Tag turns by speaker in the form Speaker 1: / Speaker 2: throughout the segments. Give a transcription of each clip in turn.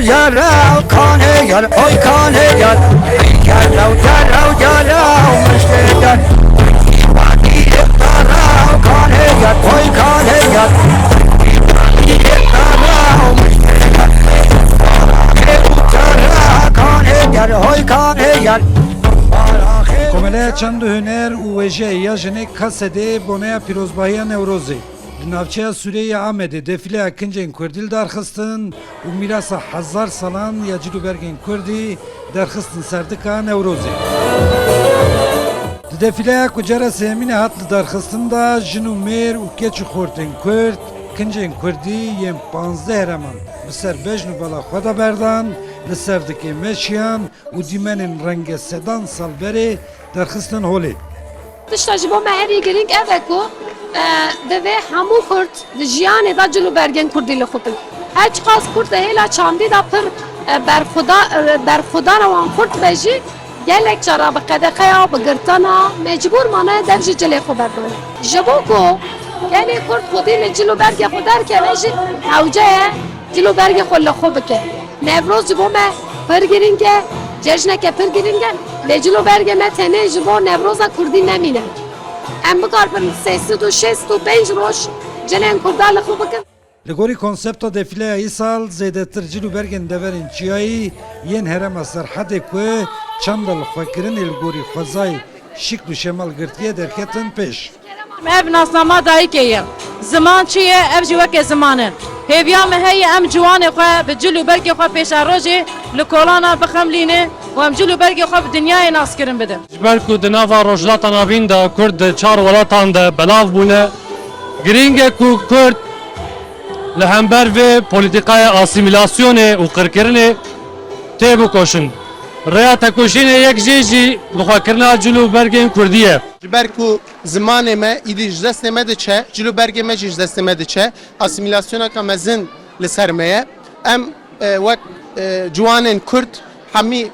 Speaker 1: جراو کانه یار های کانه یار جراو مشکل وادی جراو کانه یار های کانه یار جراو مشکل های کانه یار
Speaker 2: کمله چند هنر و وجه یا جنه کسده بونه پیروزباهی نوروزی نافچه سوریه آمده دفیله اکنجین کردیل درخستن و میراث 1000 سالان یا جلوبرگین کردی درخستن سردکا نوروزی دفیله کجرا سیمین هات درخستن دا جنو میر و کچ خورتن کرد کنجین کردی یم 15 هرمان بسر بجنو بالا خدا بردان لسردکی مشیان و دیمنین رنگ سدان سال بری درخستن هولی
Speaker 3: تشتاج با مهری گرینگ اوکو دوی همو کرد جیان دا جلو برگن کردی لخوتن هیچ قاس کرد هیلا چاندی دا پر بر خدا روان کرد بجی گلک چرا به قدقه ها بگرتنا مجبور مانه درج جلی خو بردن جبو کو گلی کرد خودی لجلو برگ خودر که بجی اوجه جلو برگ خو لخو بکه نوروز جبو مه پر گرینگه جشنه که پر گرینگه لجلو برگ مه تنه جبو نوروزا کردی نمینه ام بکار پر 365 روش جلین کردال خوب بکن
Speaker 2: لگوری کنسپتا دفیله ای سال زیده تر جلو برگن دورین چیایی ین هرم سرحد که چندل فکرین لگوری خوزای شکل و شمال گرتیه درکتن پیش
Speaker 4: ev nasnama dayıkeyim. Zaman çiye ev civake zamanın. Hevya me heye em ciwane xwe bi cilû bergê xwe pêşa rojê li kolana bixemlîne û em cilû bergê xwe bi dinyayê naskirin bidin.
Speaker 5: Ji ber ku di nava rojhilata navîn de Kurd di çar welatan de belav bûne, girîng e ku Kurd li hember vê polîtîkaya asîmîlasyonê û qirkirinê tê bikoşin. Rêya tekoşînê yek jê jî lixwekirina cilû bergên Kurdî ye.
Speaker 6: Ji ber ku zimanê me îdî ji destê me diçe, cilû bergê me jî ji destê me diçe, asîmîlasyoneka mezin li ser me ye. Em wek ciwanên Kurd hemî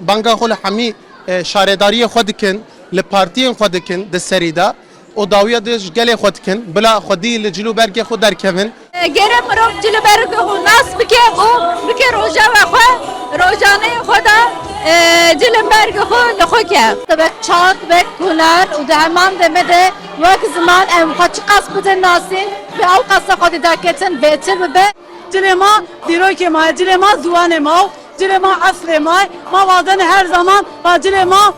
Speaker 6: banga xwe li hemî şaredariyê xwe dikin, li partiyên xwe dikin di serî de, û dawiya di ji gelê xwe dikin, bila xwedî li cilû bergê xwe derkevin.
Speaker 4: Gere mirov cilû bergê xwe nas bike û bike rojava xwe, rojaneyê xwe de cilû bergê xwe li xwe ke. Wek çat, wek huner û di heman demê de wek ziman em xwe çi qas bidin nasîn, bi ew qasa xwe dî derketin bêtir bibe. Cilê ma dîrokê ma, cilê ma ziwanê ma, cilê ma eslê ma, ma vadin her zaman cilê ma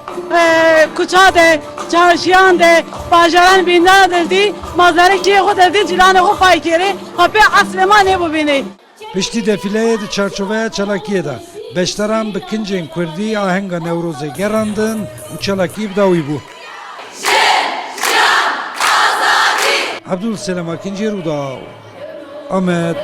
Speaker 4: kuça de, çarşiyan de, bajaran bîndan derdî, ma zerekiyê xwe derdî cilanê xwe paykêrî, xwe pê eslê ma nebibînî.
Speaker 2: پشتی دفیله دی چارچوبه چلاکیه ده بشتران به کنجین کردی آهنگا نوروزه گراندن و چلاکی بداوی بو عبدالسلام اکنجی رو دا آمد